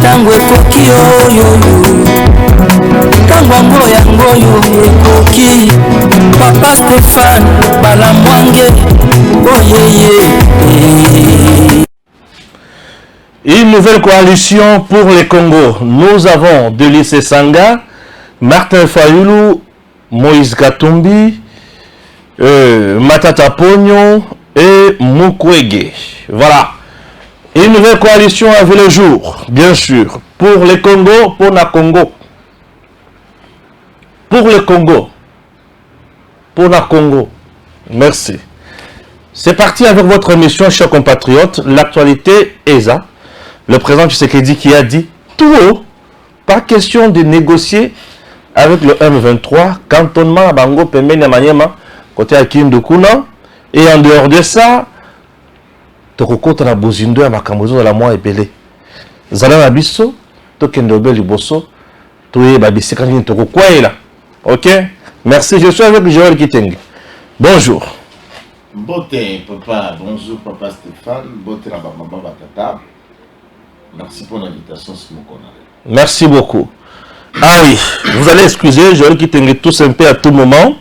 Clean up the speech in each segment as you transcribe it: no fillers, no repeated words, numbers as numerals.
tango ekoki oyo tango yango yango ekoki papa Stéphane Balamwange oyeye. Une nouvelle coalition pour les Congo. Nous avons Denis Sanga, Martin Fayulu, Moïse Katumbi, Matata Pognon et Mukwege. Voilà. Une nouvelle coalition a vu le jour, bien sûr, pour les Congo, pour la Congo. Pour le Congo. Pour la Congo. Merci. C'est parti avec votre émission, chers compatriotes. L'actualité est ça. Le président Tshisekedi qui a dit tout haut, pas question de négocier avec le M23, cantonnement à Bango, Pemene Maniema, côté Akindokuna. Et en dehors de ça, Tokokota na Bozindo ya Makamozo la mois epelé. Zala na biso, Tokendobe liboso, Toye babisika ni Tokokwaela. OK? Merci, je suis avec Joël Kiteng. Bonjour. Beauté, papa, bonjour papa Stéphane, beauté la maman Batata. Merci pour l'invitation sur mon canal. Merci beaucoup. Ah oui, vous allez excuser, Joël Kiteng tous un peu à tout moment.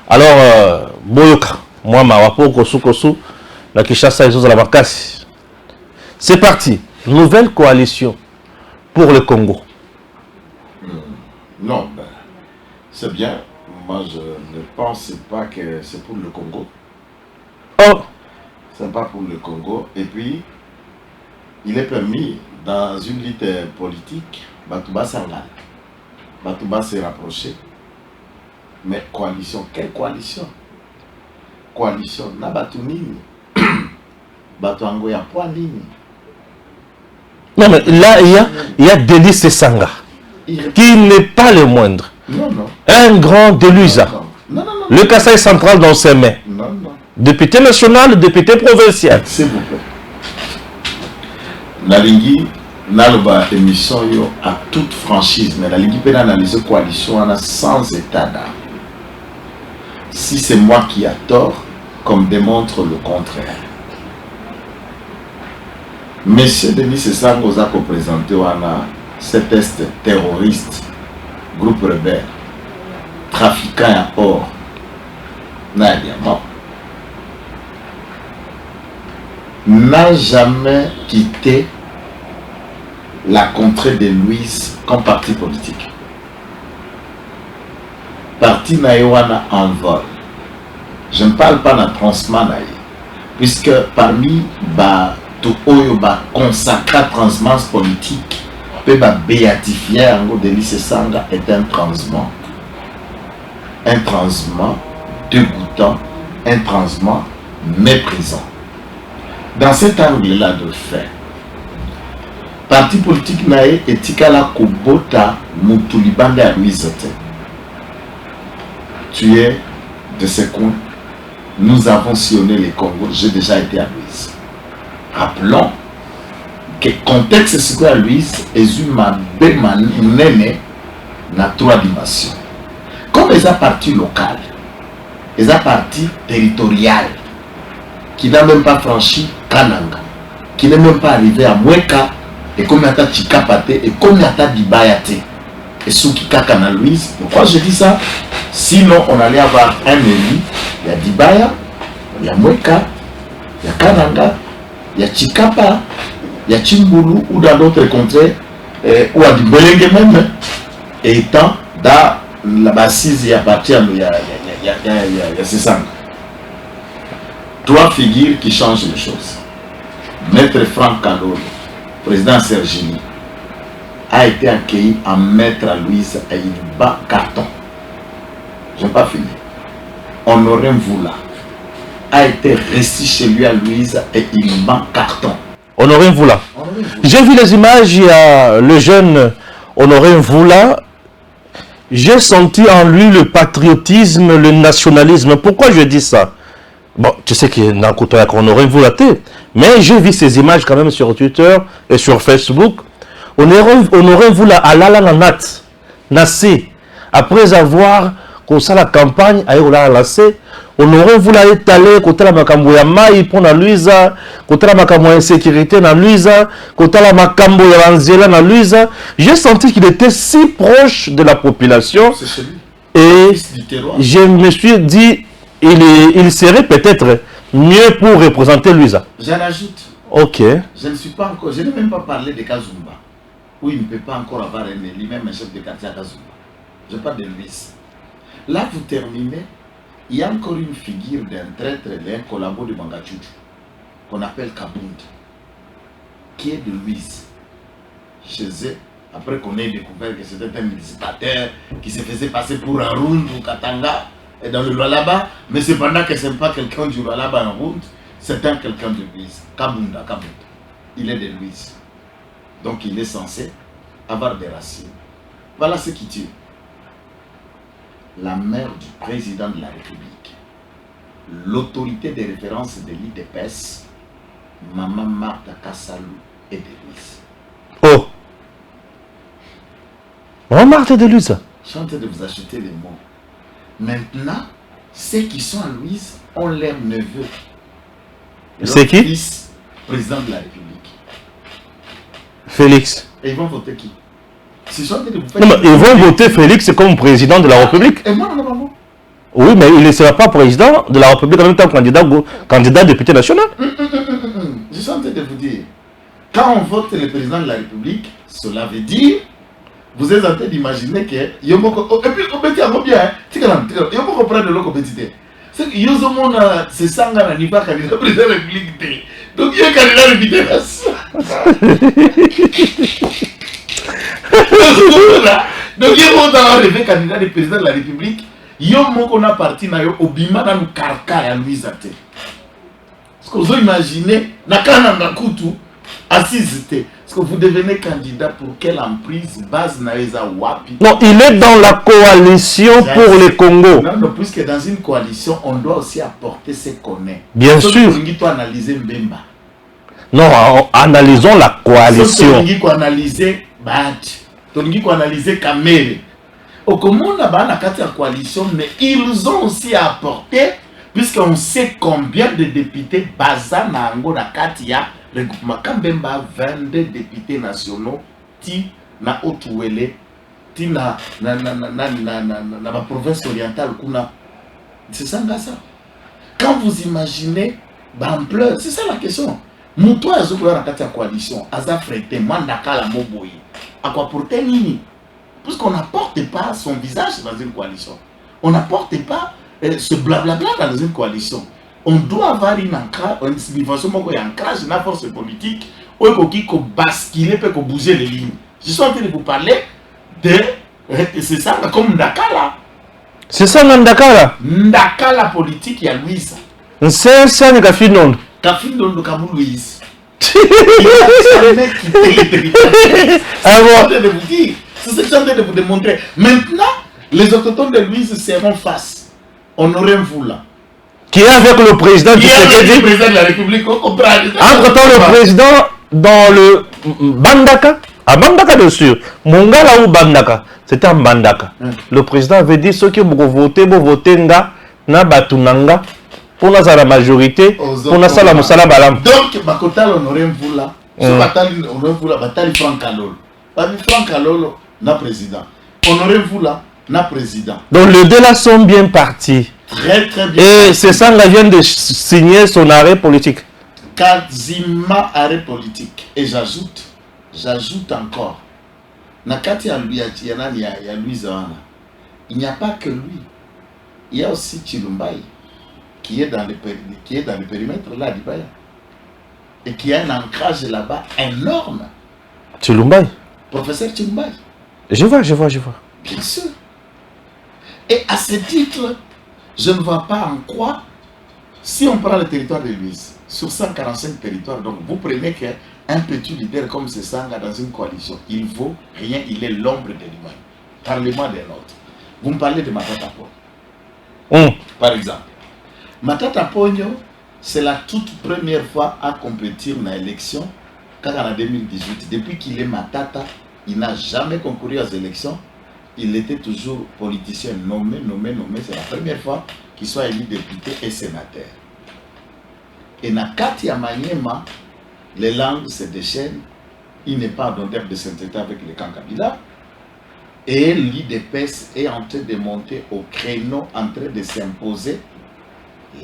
Alors, Boyoka, moi, ma wapo, kosu, la Kishasa, ils ont la Makassi. C'est parti. Nouvelle coalition pour le Congo. Non, ben, c'est bien. Moi, je ne pense pas que c'est pour le Congo. Oh! C'est pas pour le Congo. Et puis, il est permis, dans une lutte politique, Batouba Sangal. Batouba s'est rapproché. Mais coalition, quelle coalition? Coalition, na Batounini. Batouango ya Poanini. Non, mais là, il y a Denis Sanga, qui n'est pas le moindre. Non, non. Un grand Delusa. Non. Le Kassai central dans ses mains. Non. Député national, député provincial. S'il vous plaît. Nalingi, naloba émission yo à toute franchise, mais Nalingi peut analyser coalition sans état d'âme. Si c'est moi qui a tort, comme démontre le contraire. Monsieur Denis Sanga a présenté cet est terroriste, groupe rebelle, trafiquant à or, n'a jamais quitté la contrée de Louise comme parti politique. Parti Naïwana en vol. Je ne parle pas de transman, puisque parmi tout consacré transmance politique, peut béatifier Denis Sanga est un transman. Un transman dégoûtant, un transman méprisant. Dans cet angle-là de fait, parti politique nae et Tikala Kobota Moutulibande à Louise. Tu es de ce coin. Nous avons sillonné les Congos. J'ai déjà été à Louise. Rappelons que le contexte c'est quoi Louise est une nene na 3 dimensions. Comme les partis locales, les partis territoriales, qui n'a même pas franchi Kananga, qui n'est même pas arrivé à Mweka, et comme il y a Chikapate, et comme il y a Dibayate, et Souki Kakana Louise. Pourquoi je dis ça? Sinon, on allait avoir un élu, il y a Dibaya, il y a Mweka, il y a Kananga, il y a Chikapa, il y a Chimbulu, ou dans d'autres contrées, ou à Dibelenge même, et étant dans la bassise, il y a partir, il y a Sanga. 3 figures qui changent les choses. Maître Franck Kalolo, président Sergini, a été accueilli en maître à Louise et il bat carton. Je n'ai pas fini. Honoré Mvoula a été resté chez lui à Louise et il bat carton. Honoré Mvoula. J'ai vu les images, il y a le jeune Honoré Mvoula. J'ai senti en lui le patriotisme, le nationalisme. Pourquoi je dis ça? Bon, tu sais qu'il y a un côté qu'on aurait voulu, mais j'ai vu ces images quand même sur Twitter et sur Facebook. On aurait voulu à Nat, Nassé, après avoir comme ça la campagne, à Lassé, on aurait voulu étaler côté la makambo ya mai pour na Luiza, côté la makambo ya insécurité na Luiza, côté la makambo ya Anzela na Luiza. J'ai senti qu'il était si proche de la population. C'est celui. Et je me suis dit, il serait peut-être mieux pour représenter Luiza. J'en ajoute. Ok. Je ne suis pas encore, je n'ai même pas parlé de Kazumba, où il ne peut pas encore avoir un élu, même un chef de quartier à Kazumba. Je parle de Luis. Là, vous terminez, il y a encore une figure d'un traître, d'un collabo de Mangachuchu, qu'on appelle Kabund, qui est de Luis. Chez eux, après qu'on ait découvert que c'était un multicipataire qui se faisait passer pour un Round ou Katanga, et dans le Lualaba, mais cependant que ce n'est pas quelqu'un du Lualaba en Round, c'est quelqu'un de Luis. Kabunda, Kabunda. Il est de Luis. Donc il est censé avoir des racines. Voilà ce qui tue. La mère du président de la République, l'autorité de référence de l'IDPS, Maman Martha Kassalou et de Luis. Oh! Maman Martha de Luis. Je suis en train de vous acheter les mots. Maintenant, ceux qui sont à Luis ont leur neveu. C'est qui? Fils, président de la République. Félix. Et ils vont voter qui? Non, mais ils vont voter Félix comme président de la République. Et moi, non. Oui, mais il ne sera pas président de la République en même temps candidat député national. Je suis en train de vous dire, quand on vote le président de la République, cela veut dire, vous êtes en train d'imaginer que Yomoko, et puis on peut dire bien, Yomoko prend de l'eau compétiteur. C'est que Yozomona, c'est Sangana, n'est pas candidat président de la République. Donc il y a un candidat député donc il y a un candidat de président de la République. Il y a un parti au Bima dans le Karka et à Louis Até. Est-ce que vous imaginez, assisté. Est-ce que vous devenez candidat pour quelle emprise base naïsa wapi? Non, il est dans la coalition pour le Congo. Non, puisque dans une coalition, on doit aussi apporter ce qu'on est. Bien sûr. On doit analyser Mbemba. Non, analysons la coalition. On doit analyser Bach. On doit analyser Kamere. Au Congo, on a une coalition, mais ils ont aussi apporté, puisqu'on sait combien de députés Baza na Angola Katia, regroupement Kambemba 22 députés nationaux, ti na Otuwele, ti na la province orientale kuna. C'est ça, ça. Quand vous imaginez l'ampleur, c'est ça la question. Moutoua Azoukoua na Katia coalition, Aza Frete, Mandaka la Moboyi, à quoi porter Nini? Puisqu'on n'apporte pas son visage dans une coalition. On n'apporte pas ce blablabla dans une coalition. On doit avoir une signification, un ancrage, une force politique, où il faut basculer, pour bouger les lignes. Je suis en train de vous parler de... C'est ça, comme Ndakala. C'est ça, Ndakala? Ndakala politique, il y a Louise. C'est ça, Kafinon. Kafinon de Kabou Louise. Il a jamais quitté les territoires. C'est de vous dire. C'est ce que de vous démontrer. Maintenant, les autochtones de Louise seront face. Honoré Mvoula. Qui est avec le président qui est avec le président de la République. Entre-temps, le président dans le Bandaka, à Bandaka bien sûr, Mongala ou Bandaka, c'était en Bandaka. Le président avait dit ceux qui vont voter, na Batunanga, pour la majorité, pour la salle Moussala Balam. Donc, Bakotal Honoré Mvoula, ce Batali Honoré Mvoula, Batali Franck Alolo. Franck Alolo, na président. Honoré Mvoula, na président. Donc les deux là sont bien partis. Très très bien. Et c'est ça, il vient de signer son arrêt politique. Quasiment arrêt politique. Et j'ajoute encore. Nakati ya Louis Zahana. Il n'y a pas que lui. Il y a aussi Chilumbaï qui est dans le périmètre là d'Ibaya. Et qui a un ancrage là-bas énorme. Chilumbaï. Professeur Chilumbaï. Je vois. Bien sûr. Et à ce titre, je ne vois pas en quoi, si on prend le territoire de Louise, sur 145 territoires, donc vous prenez qu'un petit leader comme ce Sanga dans une coalition, il vaut rien, il est l'ombre de l'humain. Parlez-moi des nôtres. Vous me parlez de Matata Pogno. Par exemple. Matata Pogno, c'est la toute première fois à compétir dans l'élection, car en 2018, depuis qu'il est Matata, il n'a jamais concouru aux élections. Il était toujours politicien nommé. C'est la première fois qui soit élu député et sénateur. Et na kati ya Maniema, les langues se déchaînent. Il n'est pas en terme de sainteté avec le camp Kabila. Et l'IDPS est en train de monter au créneau, en train de s'imposer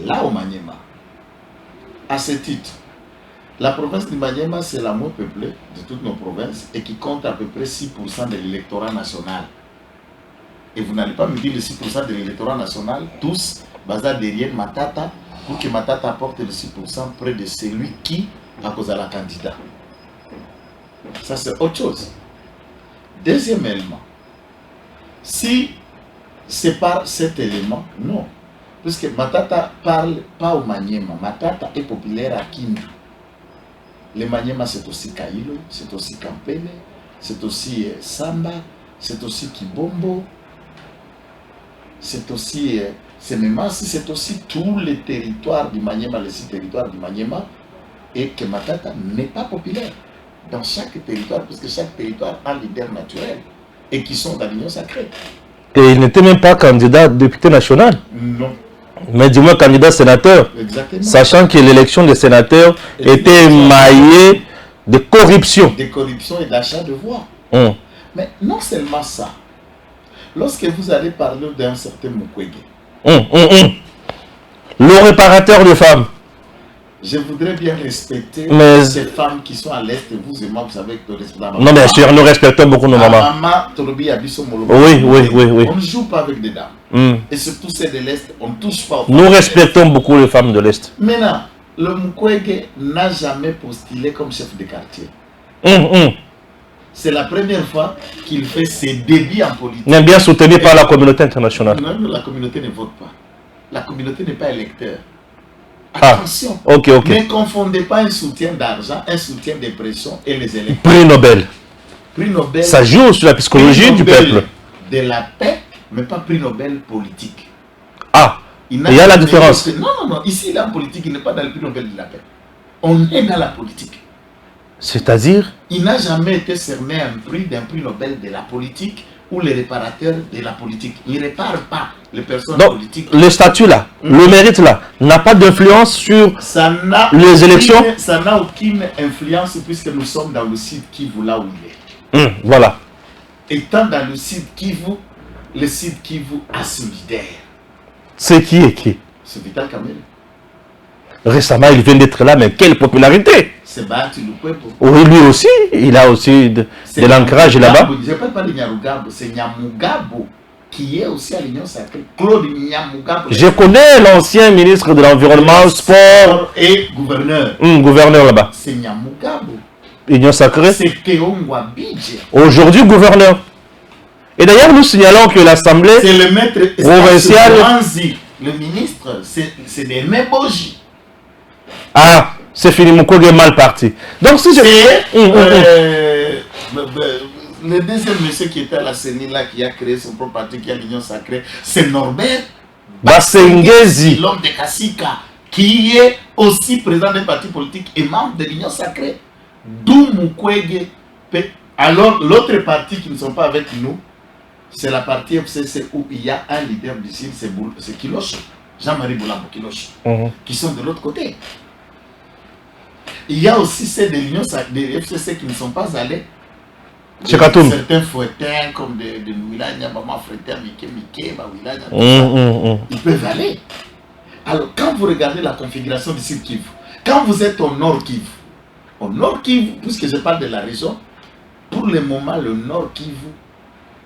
là au Maniema. À ce titre, la province du Maniema, c'est la moins peuplée de toutes nos provinces et qui compte à peu près 6% de l'électorat national. Et vous n'allez pas me dire le 6% de l'électorat national, tous, basés derrière Matata, pour que Matata apporte le 6% près de celui qui, à cause de la candidat. Ça, c'est autre chose. Deuxième élément, si c'est par cet élément, non. Puisque Matata parle pas au Maniema. Matata est populaire à Kindu. Le Maniema, c'est aussi Kailo, c'est aussi Kampene, c'est aussi Samba, c'est aussi Kibombo, c'est aussi Sememasi, c'est aussi tous les territoires du Maniema, les 6 territoires du Maniema, et que Matata n'est pas populaire dans chaque territoire, puisque chaque territoire a un leader naturel et qui sont dans l'Union sacrée. Et il n'était même pas candidat député national. Non. Mais du moins candidat sénateur. Exactement. Sachant que l'élection des sénateurs était émaillée de corruption. De corruption et d'achat de voix. Hum. Mais non seulement ça. Lorsque vous allez parler d'un certain Mukwege, Le réparateur de femmes. je voudrais bien respecter ces femmes qui sont à l'Est. Vous et moi, vous savez que non, bien sûr, nous respectons beaucoup nos mamans. Oui. On ne joue pas avec des dames. Et surtout celles de l'Est, on ne touche pas aux femmes. Nous respectons beaucoup les femmes de l'Est. Maintenant, le Mukwege n'a jamais postulé comme chef de quartier. C'est la première fois qu'il fait ses débuts en politique. Mais bien soutenu par la communauté internationale. Non, la communauté ne vote pas. La communauté n'est pas électeur. Attention, ne confondez pas un soutien d'argent, un soutien de pression et les électeurs. Prix Nobel. Prix Nobel. Ça joue sur la psychologie du peuple. De la paix, mais pas prix Nobel politique. Il y a la différence. Non. Ici, la politique, il n'est pas dans le prix Nobel de la paix. On est dans la politique. C'est-à-dire? Il n'a jamais été cerné un prix d'un prix Nobel de la politique ou les réparateurs de la politique. Il ne répare pas les personnes politiques. Le statut là, le mérite là, n'a pas d'influence sur les élections. Ça n'a aucune influence puisque nous sommes dans le site Kivu là où il est. Voilà. Étant dans le site Kivu, le site Kivu a solidaire. C'est qui et qui? C'est Vital Kamerhe. Récemment, il vient d'être là, mais quelle popularité! C'est Bahati Lukwebo. Oui, lui aussi, il a aussi de l'ancrage là-bas. Je ne parle pas de Nyarugabo, c'est Nyamugabo qui est aussi à l'Union sacrée. Claude Nyamugabo. Je connais l'ancien ministre de l'Environnement, Sport et gouverneur. Gouverneur là-bas. C'est Nyamugabo. Union sacrée. C'est Théo Ngwabidje. Aujourd'hui, gouverneur. Et d'ailleurs, nous signalons que l'Assemblée provinciale. Le ministre, c'est des Meboji. C'est fini, mon collègue est mal parti. Donc, si le deuxième monsieur qui était à la CENI là, qui a créé son propre parti, qui a l'Union sacrée, c'est Norbert Basengezi, l'homme de Kassika, qui est aussi président d'un parti politique et membre de l'Union sacrée. D'où Mukwege. Alors, l'autre parti qui ne sont pas avec nous, c'est la partie FCC où il y a un leader du Sud, c'est Kiloche, Jean-Marie Boulambo Kiloche, qui sont de l'autre côté. Il y a aussi ceux de l'Union des FCC qui ne sont pas allés. Certains fouettins comme de Wilanya, Maman Frétin, Mike, Wilanya, ils peuvent aller. Alors, quand vous regardez la configuration du sud Kivu, quand vous êtes au nord Kivu, puisque je parle de la région, pour le moment, le nord Kivu,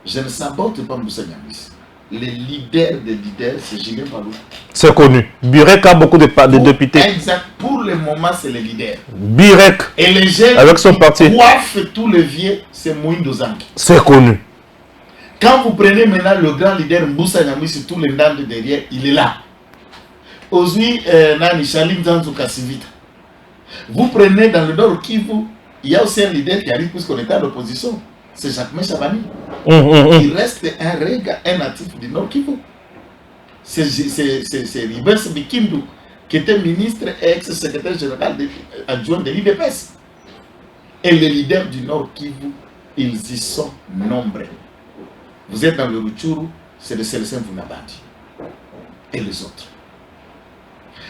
je ne sabote pas Moussa Nyambis. Le leader des leaders, c'est Julien Balou. C'est connu. Birek a beaucoup de députés. Exact. Pour le moment, c'est le leader. Birek. Et les jeunes avec son parti. Coiffe tous les vieux, c'est Moïndo Zangi. C'est connu. Quand vous prenez maintenant le grand leader Moussa Nyambis, tous les dames de derrière, il est là. Aujourd'hui, Nani Chalim Zanzou Kassivita. Vous prenez dans le nord Kivu, il y a aussi un leader qui arrive puisqu'on était à l'opposition. C'est Jacques Chabani. Il reste un Rega, un natif du Nord Kivu. C'est Ribes Bikindu, qui était ministre et ex-secrétaire général adjoint de l'IDPS. Et les leaders du Nord Kivu, ils y sont nombreux. Vous êtes dans le Rutshuru, c'est le Célestin Vunabandi. et les autres.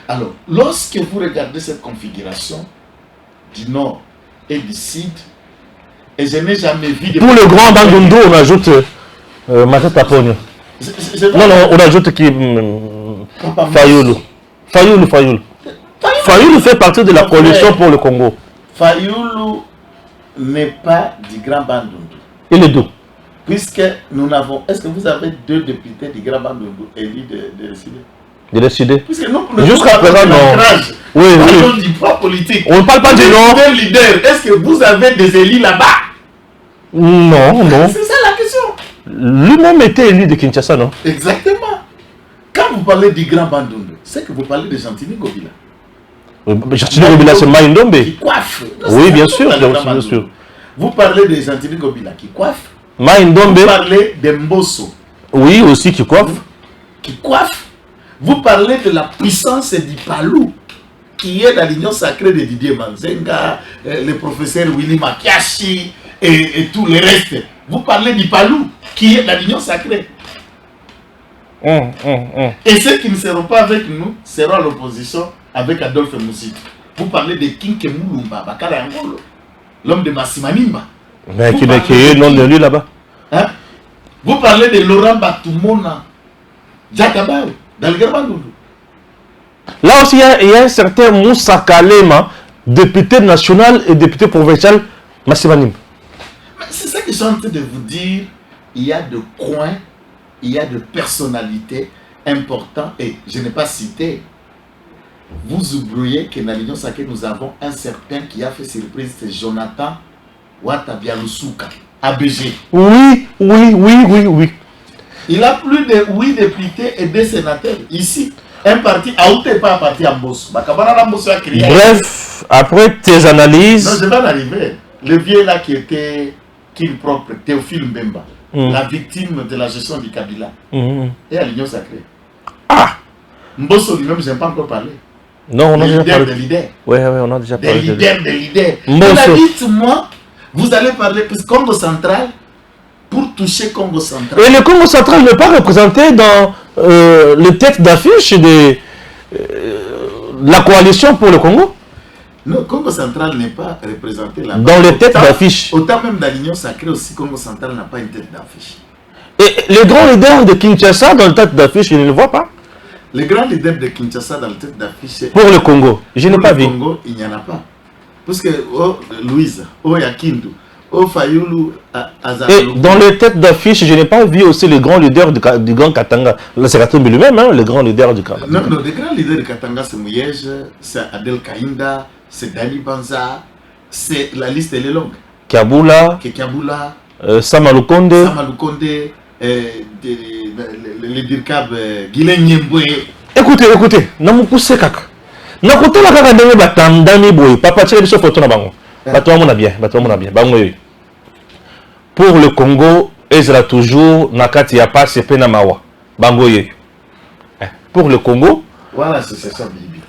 Alors, lorsque vous regardez cette configuration du nord et du sud, et je n'ai jamais vu... Pour le grand Bandundu, on ajoute Matata Pogno. Non, on ajoute qui Fayoulou. Fayoulou fait partie de la coalition pour le Congo. Fayoulou n'est pas du grand Bandundu. Il est d'où? Puisque nous n'avons... Est-ce que vous avez 2 députés du grand Bandundu élus de décider? De décider. Jusqu'à présent, non. Oui, oui. Du poids politique. On ne parle pas du nom. Leader. Est-ce que vous avez des élus là-bas? Non, non. C'est ça la question. Lui-même était élu de Kinshasa, non? Exactement. Quand vous parlez du grand Bandundu, c'est que vous parlez de Gentini Gobila. Gentini Gobila, c'est Maïndombe. Qui coiffe. Oui, bien sûr, bien sûr. Vous parlez de Gentini Gobila qui coiffe. Maïndombe. Vous parlez de Mbosso. Oui, aussi qui coiffe. Qui coiffe. Vous parlez de la puissance du Palou, qui est la l'union sacrée de Didier Manzenga, le professeur Willy Makiashi et tout le reste. Vous parlez du Palou, qui est la l'union sacrée. Et ceux qui ne seront pas avec nous seront à l'opposition avec Adolphe Moussi. Vous parlez de Kinke Moulumba, Bakara Angolo, l'homme de Massimanimba. Mais qui est non de lui là-bas. Hein? Vous parlez de Laurent Batumona, Jakabao. Dans le Gabandou. Là aussi, il y a un certain Moussa Kalema, député national et député provincial Massimanim. C'est ça que je suis en train de vous dire. Il y a de coins, il y a de personnalités importantes. Et je n'ai pas cité. Vous oubliez que dans l'Union sacrée, nous avons un certain qui a fait surprise, c'est Jonathan Watabialusuka, ABG. Oui. Il a plus de 8 députés et 2 sénateurs ici. Un parti, Aouté pas un parti en Bosso. Bref, après tes analyses. Non, je vais en arriver. Le vieux là qui était propre, Théophile Mbemba, la victime de la gestion du Kabila, et à l'Union sacrée. Ah! Mbosso lui-même, je n'ai pas encore parlé. Non, on a déjà parlé. Des leaders. Oui, on a déjà parlé. Des leaders. Mbosso. Dites-moi, vous allez parler, parce que Congo central, pour toucher Congo central. Et le Congo central n'est pas représenté dans le tête d'affiche de la coalition pour le Congo? Non, Congo central n'est pas représenté là. Dans les têtes d'affiche. Autant même dans l'Union sacrée aussi, Congo central n'a pas une tête d'affiche. Et les grands leaders de Kinshasa dans le tête d'affiche, je ne le vois pas. Les grands leaders de Kinshasa dans le tête d'affiche. Pour le Congo, je n'ai pas vu. Pour le Congo, il n'y en a pas. Parce que Louise, Yakindu, Fayoulou, et dans les têtes d'affiche, je n'ai pas vu aussi les grands leaders du Grand Katanga. Là, c'est Katumbi lui-même, hein, le grand leader du Katanga. Non, les grands leaders du Katanga, c'est Mouyej, c'est Adel Kainda, c'est Dani Banza, c'est la liste elle est longue. Kabula, Samalukonde, le Dirkab, Guilain Nyembwe. Écoutez, Namoukouse Kaka. Nakotala Kaka Demi Batam, Dami Boy, Papa Tchèque, sauf photo na bango. Bateau mon bien. Pour le Congo, Ezra toujours Nakati ya pas CP na mawa. Bangoye. Pour le Congo, voilà, c'est ça Bibi.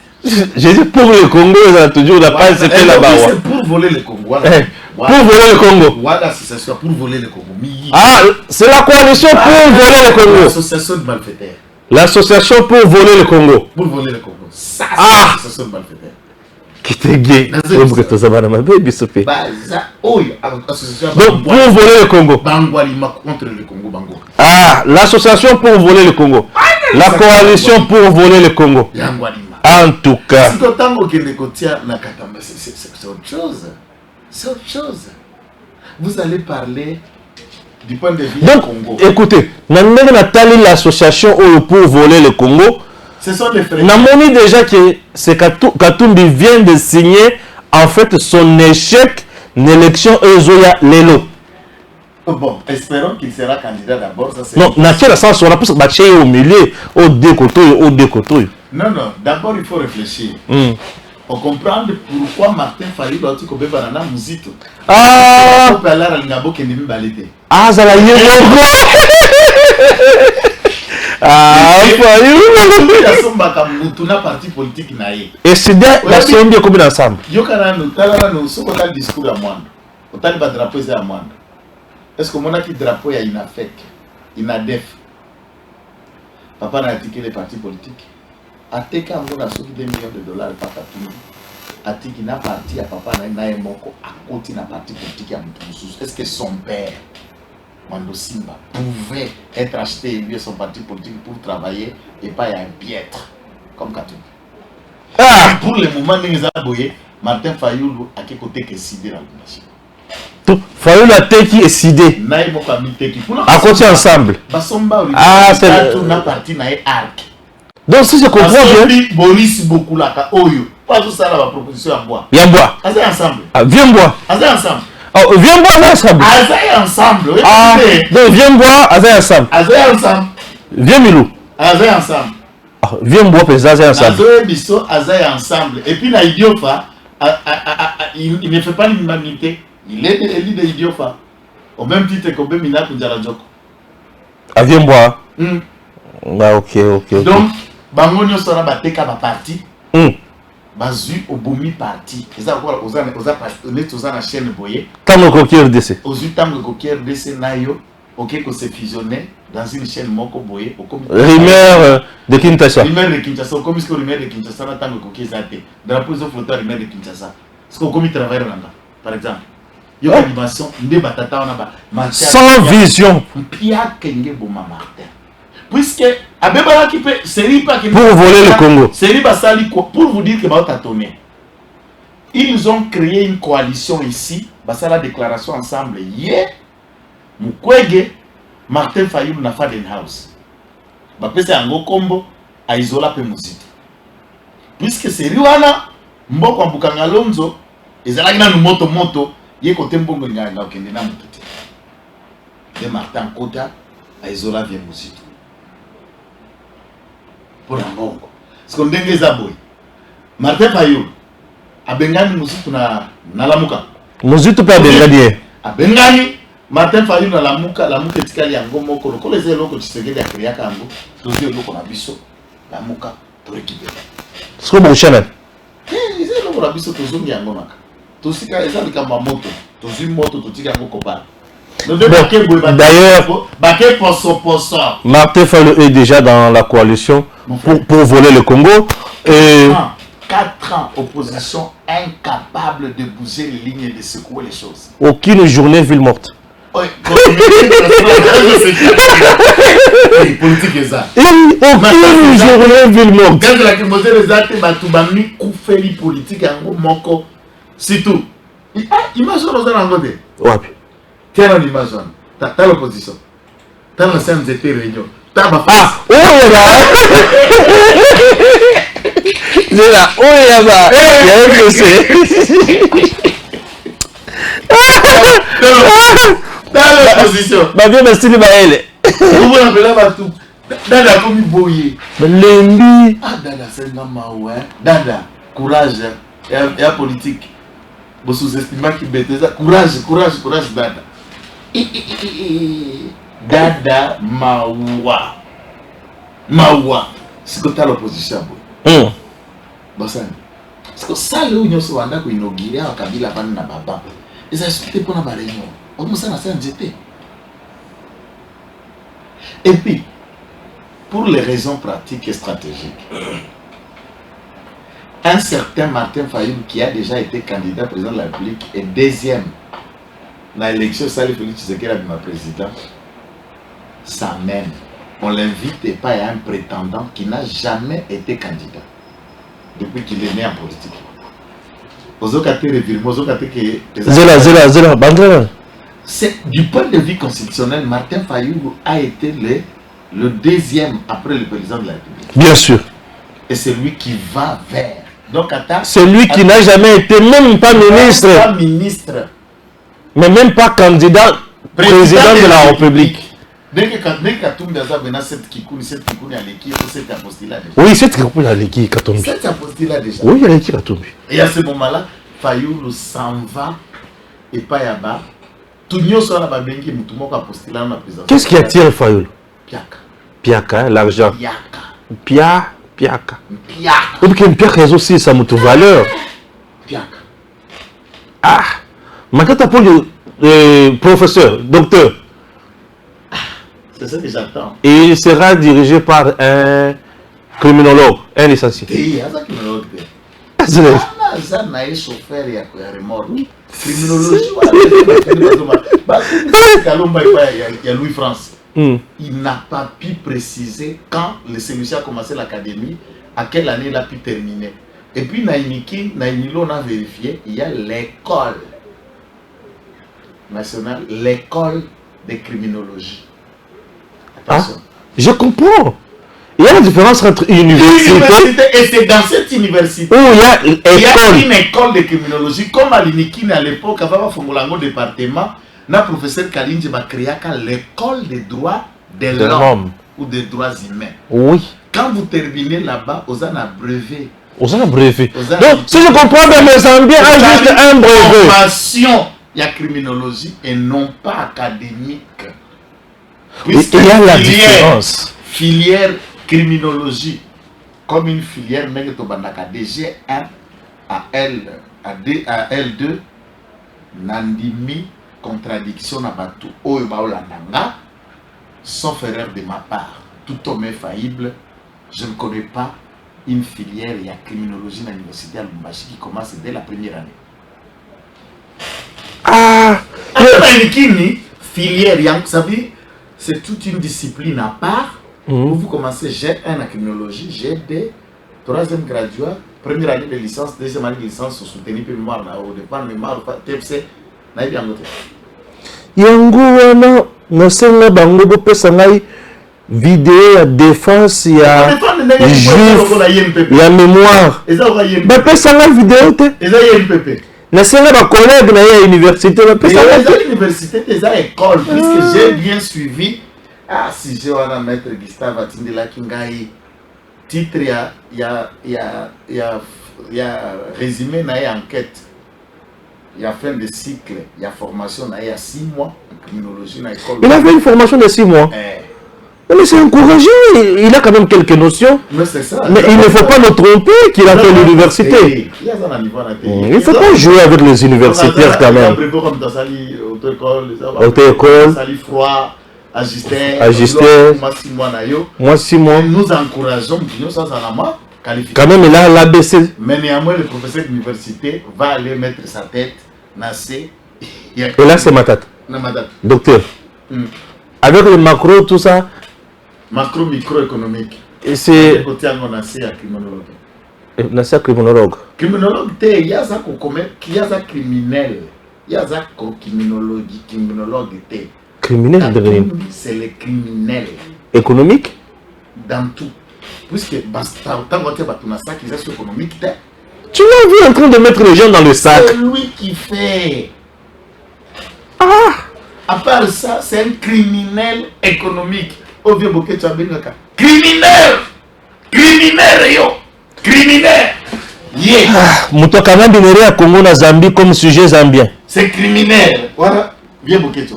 J'ai dit pour le Congo, Ezra toujours n'a pas CP na mawa. C'est pour voler le Congo. Voilà. Pour voler le Congo. Voilà, c'est ça pour voler le Congo. Ah, c'est la coalition pour voler le Congo. L'association de malfaiteurs. L'association pour voler le Congo. Pour voler le Congo. Ça, c'est l'association de malfaiteurs. Qui était gay. Donc, pour voler le Congo. Contre le Congo, Bango. Ah, l'association pour voler le Congo. La coalition pour voler le Congo. En tout cas. C'est autre chose. C'est autre chose. Vous allez parler du point de vue donc, du Congo. Écoutez, l'association pour voler le Congo. Ce sont des frères. Namoni déjà que Katumbi vient de signer en fait son échec d'élection Ezoya Lelo. Bon, espérons qu'il sera candidat d'abord. Non, n'a quel sens on a plus battu au milieu, au décoteau. Non, d'abord il faut réfléchir. On comprend pourquoi Martin Fayou doit être coupé par un musito. Ah, ça l'a eu. Parti politique naïe. Et c'est la somme de combien ensemble. Discours à moi. Drapeau à moi. Est-ce que mon drapeau a une affect, une adef? Papa n'a attaqué les partis politiques. Ateka on a sauvé $2 millions par tout. Atiki n'a parti à papa n'a moko à côté n'a parti politique à Mutumusous. Est-ce que son père Mando Simba pouvait être acheté et lui son parti politique pour travailler et pas un piètre comme Katou. Ah! Pour le moment, Martin Fayoulou a quel côté que Sidé dans le machine. Fayoulou a Teki et Sidé. À côté ensemble. Ah, c'est la partie naïe arc. Donc si je comprends bien. Boris beaucoup là, Oyo. Pas tout ça la proposition à bois. Viens boire. Azay ensemble. Ah, viens boire. Azay ensemble. Oh, viens boire ensemble. Azay ensemble. Ah, donc viens boire, Azay ensemble. Azay ensemble. Viens Milou. Azay ensemble. Ah, viens boire, puis Azay ensemble. Azay biso, Azay ensemble. Et puis la Idiofa, il ne fait pas l'humanité. Il est élu de Idiofa. Au même titre que Bemina Kudjaradjoko. Ah, viens boire. Ah, ok. Donc, Bangonio sera bateka ma parti. Bazu Obomi parti. Ils ont la chaîne boye. Tango Koki RDC. Ozu Tango Koki RDC Nayo. Ok, qu'on s'est fusionné dans une chaîne Moko Boye. Rimer de Kinshasa. Rimer de Kinshasa. Comme ce que Rimer de Kinshasa n'a Tango Koki Zate. Drapeau de flotteur Rimer de Kinshasa. Ce qu'on commis travail là, par exemple. Il y a une animation. Sans vision. Pia Kenge Boma Martin. Puisque Abeba qui peut pour voler le Congo. Pour vous dire que Baota tourné. Ils ont créé une coalition ici. Basa la déclaration ensemble hier. Mukwege Martin Fayoulou na Faden House. Bapese Ango Kombo a Isola pe Muzito. Puisque c'est Riwana Mboko Mbukanga Lonzo ezalaki na moto ye côté mbongo nganga okende na mututi. De Martin Kota a Isola via Muzito. Pour un bongo. Parce qu'on dengue zaboy. Martin Fayoulou a Bengani Muzito na lamuka. Muzito pe Bengani. A Bengani Martin Fayoulou na lamuka etikali yango moko lokolo ezelo loko Tshisekedi akriaka yango tozi loko na biso lamuka to récupérer. Ce bon channel. Ezelo loko na biso tozongi yango naka. Tosika ezali kamba moto, tozi moto totika yango kopala. D'ailleurs, Martin Fayoulou est déjà dans la coalition pour voler le Congo. Et 4 ans, opposition incapable de bouger les lignes et de secouer les choses. Aucune journée ville morte. Politique est ça. Aucune journée ville morte. Quand la Kimosé les a été batubami, koufeli politique en moko. C'est tout. Imagine aux Anglais. Ouais. Tiens l'image. T'as l'opposition. T'as la CNZT réunion. T'as ma face. Ah, oh là. C'est là, oh là-bas. Il y a un dossier. Dans l'opposition. Bah bien, merci de Maël. Vous l'appelez Batou. Dada comme boyé. Lembi. Ah Dada c'est normal ouais. Dada, courage. Et la politique. Vous sous-estimez qui bête ça. Courage Dada. Dada Mawa. C'est que t'as l'opposition. Bossan. Parce que ça là où nous sommes andako inaugurer à Kabila pan na baba. Et ça c'était pour la réunion. On ça na CNGT. Et puis pour les raisons pratiques et stratégiques. Un certain Martin Fayoulou qui a déjà été candidat président de la République et deuxième dans l'élection Salih Félix Tshisekedi ma président. Ça même. On l'invite et pas à un prétendant qui n'a jamais été candidat depuis qu'il est né en politique. C'est du point de vue constitutionnel, Martin Fayoulou a été le deuxième après le président de la République. Bien sûr. Et c'est lui qui va vers. Donc c'est lui qui n'a jamais été même pas ministre. Pas ministre. Mais même pas candidat président de la République. Dès que Katumbi a venu cette Kikouni à l'équipe, cette apostolat déjà. Oui, cette Kikouni à l'équipe Katumbi. Cette apostolat déjà. Oui, il y a l'équipe Katumbi. Et à ce moment-là, Fayoulou s'en va et pas yaba. Tout le monde sera là-bas, bengi mutumo ka apostolat na président. Qu'est-ce qui attire Fayoulou? Piaka. Piaka, l'argent. Piaka. Piaka. Ou bien Piaka est aussi sa moto valeur. Piaka. Ah, mais quand tu as pour le professeur, docteur. C'est ce que j'attends. Et il sera dirigé par un criminologue, un licencié. Et ça criminologue. Ça n'a chauffeur il y a remords. Criminologie, il y a Louis France. Il n'a pas pu préciser quand celui-ci a commencé l'académie, à quelle année il a pu terminer. Et puis, on a vérifié, il y a l'école nationale, l'école de criminologie. Attention. Ah, je comprends. Il y a une différence entre université et c'est dans cette université où il y a une école de criminologie, comme à l'Inikine à l'époque, avant de département, le professeur Kalinji a créé l'école des droits de l'homme ou des droits humains. Oui. Quand vous terminez là-bas, vous avez un brevet. Vous avez un brevet. Donc, si je comprends bien, mais ça bien juste un brevet. Formation, il y a criminologie et non pas académique. Il y a la différence. Filière criminologie, comme une filière, mais que DG1 à L2, Nandimi, contradiction à Batou, Oebaolandanga, sauf erreur de ma part. Tout homme est faillible. Je ne connais pas une filière, il y a criminologie à l'université à Lumbashi qui commence dès la première année. Ah! Filière, vous savez, c'est toute une discipline à part. Vous commencez G1 en criminologie, G2, troisième graduat, première année de licence, deuxième année de licence, soutenu par mémoire, au départ, mémoire, TFC, n'a bien noté. Yango, non, c'est le bango, vidéo, il y a défense, il y a juif, il y a mémoire. Mais personne n'a vidéo. Mais c'est là ma collègue à l'université. L'université, des écoles, puisque j'ai bien suivi. Ah, si j'ai un maître Gustave Atindela Kingaï, titre, il y a résumé dans l'enquête. Il y a fin de cycle, il y a formation, il y a 6 mois en criminologie dans l'école. Il a fait une formation de 6 mois. Mais c'est encouragé, il a quand même quelques notions. Mais c'est ça. Mais il ne faut pas nous tromper qu'il a fait l'université. Il ne faut pas jouer avec les universitaires quand même. Auto-école, Agisteur, moi 6 mois. Nous encourageons, quand même il a l'ABC. Mais néanmoins, le professeur d'université va aller mettre sa tête dans ces... Et là c'est ma tête. Docteur. Avec le macro, tout ça. Macro, microéconomique. Et c'est... Nassé criminologue. Criminologue, il y a ça criminel. Il y a ça criminologie, criminologue. Criminel de rien. C'est le criminel. Économique? Dans tout. Puisque tant que tu as sac, il est économique. Tu l'as vu en train de mettre les gens dans le sac. C'est lui qui fait. Ah! À part ça, c'est un criminel économique. Au vieux bouquet, tu as bien le cas. Criminel! Criminel, yo! Criminel! Yeah! Mouto quand même binéré à Congo na Zambie comme sujet zambien. C'est criminel. Voilà. Viens bouquet, tu.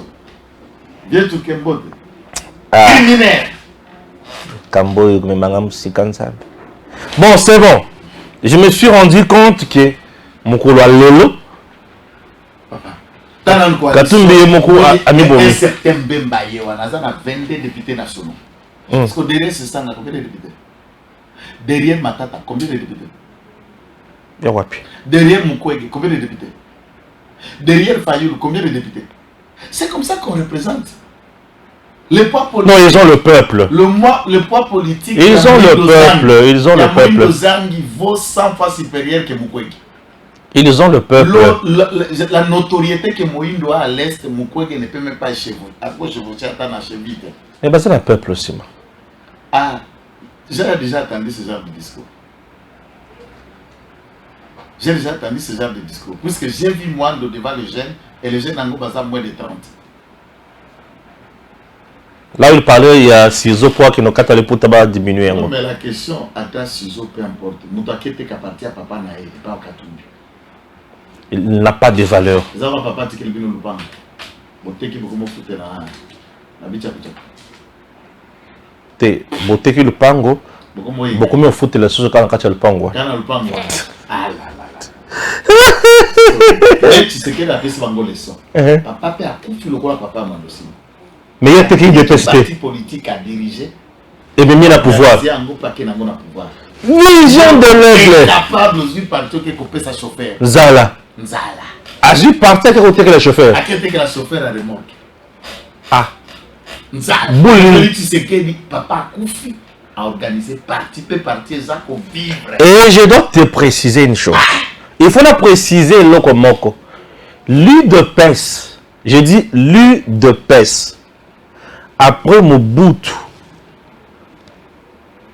Viens tout Kembote. Criminel! Kambo, bon, c'est bon. Je me suis rendu compte que Mokolo Lolo. Un certain Bembaye, on a 22 députés nationaux. Parce que derrière ce stand, combien de députés? Derrière Matata, combien de députés? Derrière Mukwege, combien de députés? Derrière Fayoul, combien de députés? C'est comme ça qu'on représente. Le poids politique. Non, ils ont le peuple. Le poids politique. Ils ont le peuple. Ils ont le peuple. Zangi vaut 100 fois supérieur que Mukwege. Ils ont le peuple. La notoriété que Moïndo a à l'est, Mukwege ne peut même pas chevaucher. À quoi chevaucher à ta cheville? Mais c'est le peuple aussi. Ah, j'ai déjà entendu ce genre de discours. J'ai déjà entendu ce genre de discours. Puisque j'ai vu moi devant les jeunes et les jeunes en ont moins de 30. Là où il parlait, il y a ciseaux poids qui n'ont qu'à aller pour tabac diminuer. Non, mais la question, à ta ciseaux, peu importe. Moutaké qu'à partir à papa n'a pas au Katumbi. Il n'a pas de valeur. Les enfants papa qui le bino lupang. Beauté qui beaucoup me foutait la bicha bicha. Te beauté qui le pango. Beaucoup me foutait la chose quand tu le pango. Quand le pango. Ah là là là. Tu sais qu'elle a fait ce bango leçon. Papa a coutu le quoi papa m'a aussi. Mais il y a quelqu'un qui déteste. Parti politique à diriger. Et bien, il y a le pouvoir. Vision de l'aigle. Capable de partir qui couper sa chauffeur. Zala. Zala. Agi partir qui couper le chauffeur. À quel que la chauffeur a remorque. Ah. Zala. Boulou. Tu sais que papa Koufi a organisé parti peut partir ça pour vivre. Et je dois te préciser une chose. Il faut la préciser Lokomoko. L'UDPS. J'ai dit l'UDPS. Après Mobutu.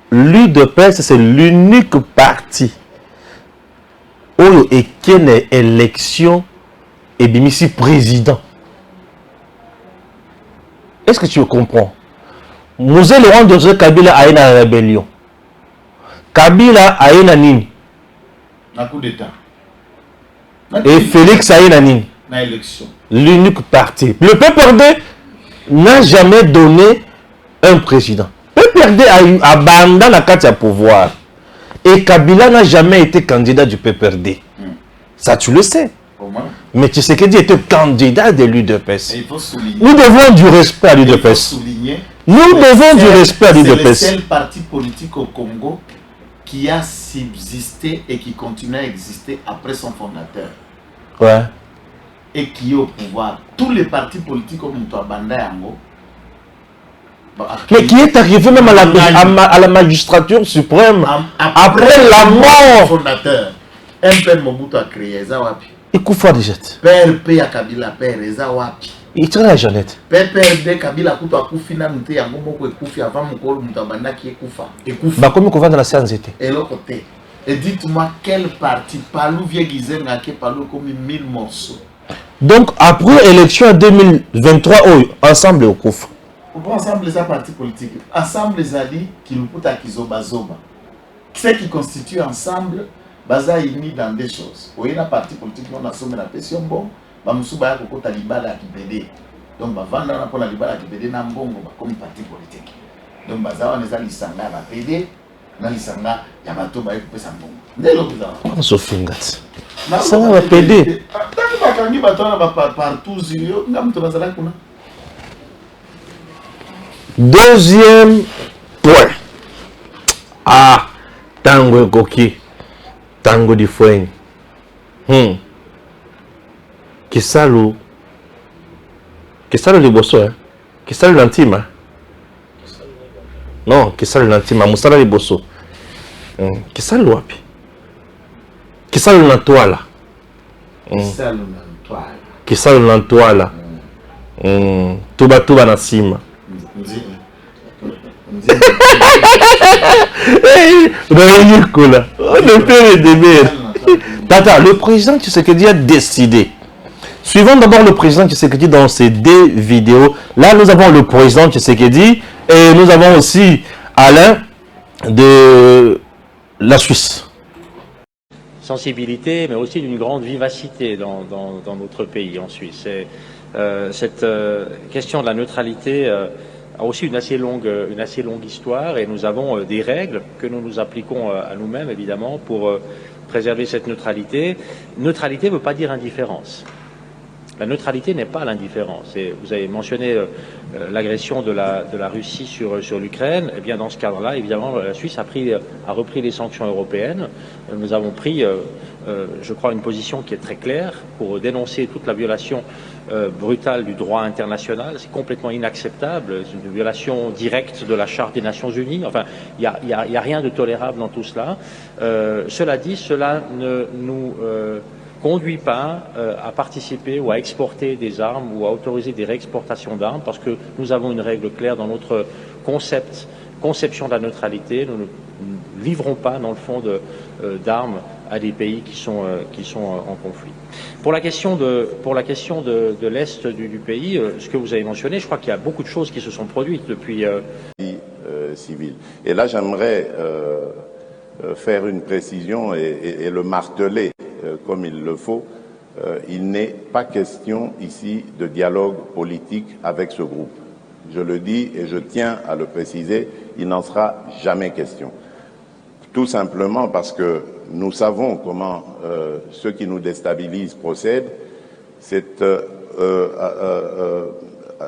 L'UDPS, c'est l'unique parti où il y a une élection et bien ici président. Est-ce que tu comprends? Mosé Laurent de Kabila a une rébellion. Kabila a une nini. Un coup d'état. Et Félix a une nini. Une élection. L'unique parti. Le PPRD n'a jamais donné un président. PPRD a abandonné la carte à pouvoir. Et Kabila n'a jamais été candidat du PPRD. Ça, tu le sais. Mais tu sais qu'il était candidat de l'UDPS. Nous devons du respect à l'UDPS. Nous devons du respect à l'UDPS. C'est le seul parti politique au Congo qui a subsisté et qui continue à exister après son fondateur. Ouais. Et qui est au pouvoir. Tous les partis politiques comme Moutabanda Yango. Mais qui est arrivé même à la magistrature suprême après la mort du fondateur. Un père Mobutu a créé Zawapi. Et Koufa déjà. Père P. Kabila Père Zawapi. Il tient la Jeannette. Père de Kabila Kouta Koufina Mouté Yango Moko Koufi avant Mokolo Moutabanda qui est Koufa. Et Koufa. Bah comme Koufa dans la séance était. Et l'autre côté. Et dites-moi quel parti Palou vient Gizenga qui Palou comme 1000 morceaux. Donc après l'élection en 2023, ensemble au Koufa. Ensemble les partis politiques. Ensemble les alliés qui nous poutent à Kizoba Zoba. Ce qui constitue ensemble, Baza est mis dans des choses. Vous voyez la partie politique, on a sommé la pression bon. Bamoussouba a kokota libala qui pédé. Donc Bavanda on a pour la libala qui pédé dans bongo comme parti politique. Donc Baza on a l'isanga va pédé. Dans l'isanga, il y a bateau va couper sa bongo. Dès le Baza. On se fingat. Ça va pédé. Tant que bakangi bateau on va partout sur ngam to bazala kuna. Deuxième point. Ah, tango koki, tango di fouin. Kisalo liboso, hein? Kisalo l'antima. Non, kisalo l'antima, musala liboso. Kisalo wapi? Kisalo l'antoala. Kisalo l'antoala. Tuba na sima. Tata, le président Tshisekedi a décidé. Suivons d'abord le président Tshisekedi dans ces deux vidéos. Là, nous avons le président Tshisekedi et nous avons aussi Alain de la Suisse. Sensibilité, mais aussi d'une grande vivacité dans notre pays en Suisse. Et, cette question de la neutralité a aussi une assez longue histoire et nous avons des règles que nous nous appliquons à nous-mêmes évidemment pour préserver cette neutralité. Neutralité ne veut pas dire indifférence. La neutralité n'est pas l'indifférence. Et vous avez mentionné l'agression de la Russie sur l'Ukraine. Eh bien, dans ce cadre-là, évidemment, la Suisse a repris les sanctions européennes. Nous avons pris, je crois, une position qui est très claire pour dénoncer toute la violation brutale du droit international. C'est complètement inacceptable. C'est une violation directe de la Charte des Nations Unies. Enfin, il n'y a rien de tolérable dans tout cela. Cela dit, cela ne nous conduit pas à participer ou à exporter des armes ou à autoriser des réexportations d'armes parce que nous avons une règle claire dans notre conception de la neutralité. Nous ne livrons pas, dans le fond, d'armes à des pays qui sont en conflit. Pour la question de l'Est du pays, ce que vous avez mentionné, je crois qu'il y a beaucoup de choses qui se sont produites depuis... civil. Et là, j'aimerais faire une précision et le marteler comme il le faut. Il n'est pas question ici de dialogue politique avec ce groupe. Je le dis et je tiens à le préciser, il n'en sera jamais question. Tout simplement parce que nous savons comment ceux qui nous déstabilisent procèdent. C'est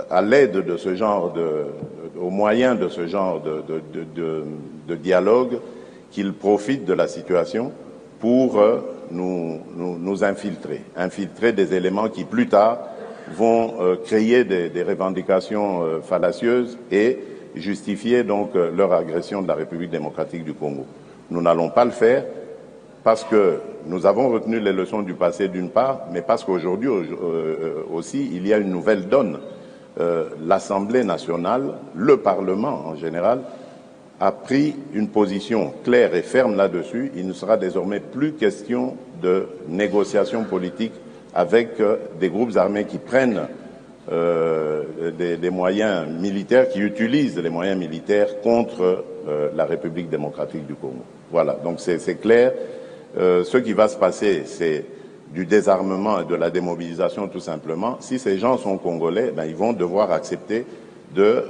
à l'aide de ce genre au moyen de ce genre de dialogue, qu'ils profitent de la situation pour nous infiltrer des éléments qui plus tard vont créer des revendications fallacieuses et justifier donc leur agression de la République démocratique du Congo. Nous n'allons pas le faire parce que nous avons retenu les leçons du passé d'une part, mais parce qu'aujourd'hui aussi il y a une nouvelle donne. L'Assemblée nationale, le Parlement en général, a pris une position claire et ferme là-dessus. Il ne sera désormais plus question de négociation politique avec des groupes armés qui prennent des moyens militaires, qui utilisent les moyens militaires contre la République démocratique du Congo. Voilà, donc c'est clair. Ce qui va se passer, c'est du désarmement et de la démobilisation tout simplement. Si ces gens sont congolais, ben, ils vont devoir accepter de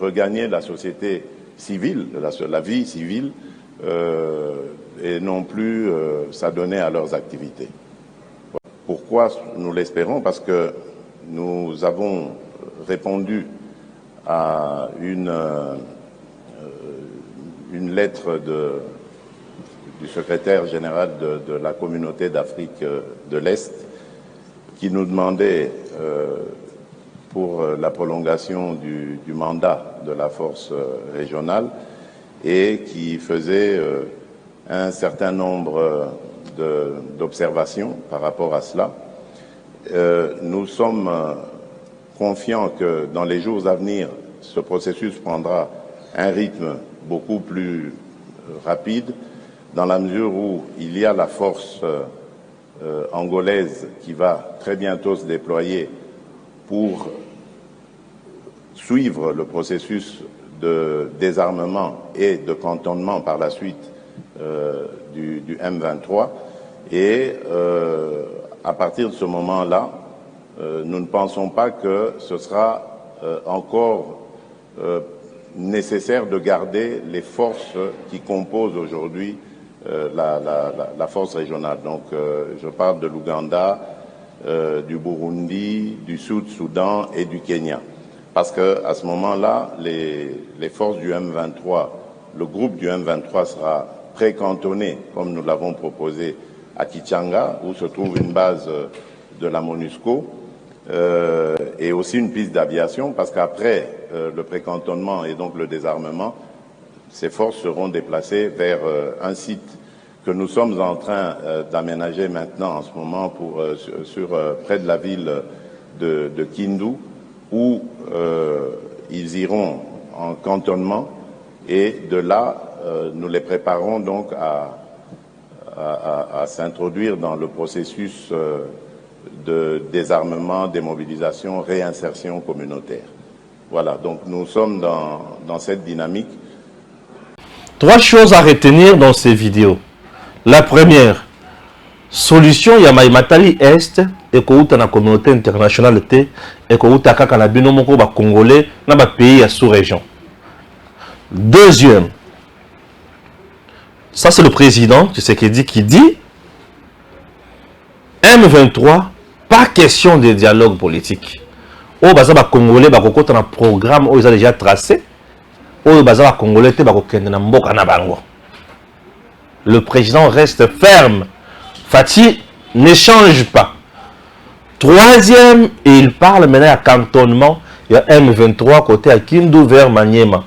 regagner la société civile, la vie civile, et non plus s'adonner à leurs activités. Pourquoi nous l'espérons? Parce que nous avons répondu à une lettre du secrétaire général de la communauté d'Afrique de l'Est qui nous demandait pour la prolongation du mandat de la force régionale et qui faisait un certain nombre d'observations par rapport à cela. Nous sommes confiants que dans les jours à venir, ce processus prendra un rythme beaucoup plus rapide, dans la mesure où il y a la force angolaise qui va très bientôt se déployer pour suivre le processus de désarmement et de cantonnement par la suite du M23. Et à partir de ce moment-là, nous ne pensons pas que ce sera encore nécessaire de garder les forces qui composent aujourd'hui la force régionale. Donc je parle de l'Ouganda, du Burundi, du Sud-Soudan et du Kenya. Parce qu'à ce moment-là, les forces du M23, le groupe du M23 sera pré-cantonné, comme nous l'avons proposé à Kichanga, où se trouve une base de la MONUSCO, et aussi une piste d'aviation, parce qu'après le pré-cantonnement et donc le désarmement, ces forces seront déplacées vers un site que nous sommes en train d'aménager maintenant en ce moment près de la ville de Kindu, où ils iront en cantonnement, et de là, nous les préparons donc à s'introduire dans le processus de désarmement, démobilisation, réinsertion communautaire. Voilà, donc nous sommes dans cette dynamique. 3 choses à retenir dans ces vidéos. La première, solution ya Matali Est et kouta na communauté internationale te et kouta kaka na bino moko ba congolais na ba pays ya sous-région. Deuxième, ça c'est le président Tshisekedi qui dit M23, pas question de dialogue politique. Oh baza ba congolais ba kokota na programme où ils ont déjà tracé. Oh baza ba congolais te ba kokende na mboka na bango. Le président reste ferme. Fati n'échange pas. Troisième, et il parle maintenant à cantonnement. Il y a M23 côté à Kindu vers Maniema.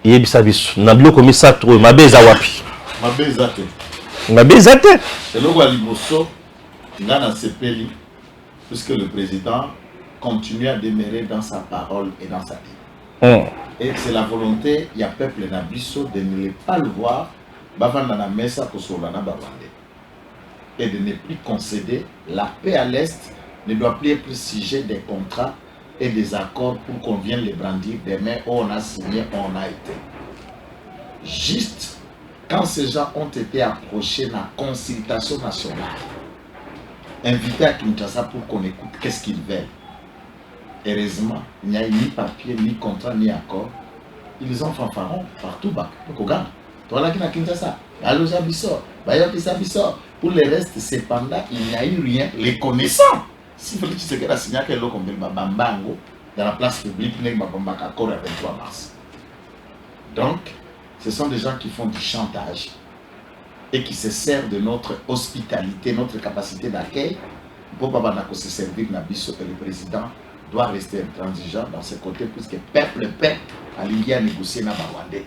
Il y a Bisabis. Nablo comme ça trouve. Mabeza wapi. Mabeza te. C'est le roi Liboso. Il a sepeli puisque le président continue à demeurer dans sa parole et dans sa vie. Et c'est la volonté, il y a peuple Nabiso de ne pas le voir. Et de ne plus concéder. La paix à l'Est ne doit plus être sujet des contrats et des accords pour qu'on vienne les brandir demain. On a signé, on a été. Juste quand ces gens ont été approchés dans la consultation nationale, invités à Kinshasa pour qu'on écoute qu'est-ce qu'ils veulent. Heureusement, il n'y a ni papier, ni contrat, ni accord. Ils ont fanfaron partout bas. Voilà qui n'a Kinshasa. Pour le reste, cependant, il n'y a eu rien. Les connaissants. Si Félix Tshisekedi a signé que l'eau comme Bambango, dans la place publique, avec 23 mars. Donc, ce sont des gens qui font du chantage et qui se servent de notre hospitalité, notre capacité d'accueil pour ne se servir de Nabiso et le président doit rester intransigeant dans ce côté puisque peuple a l'India négocié na Rwandais.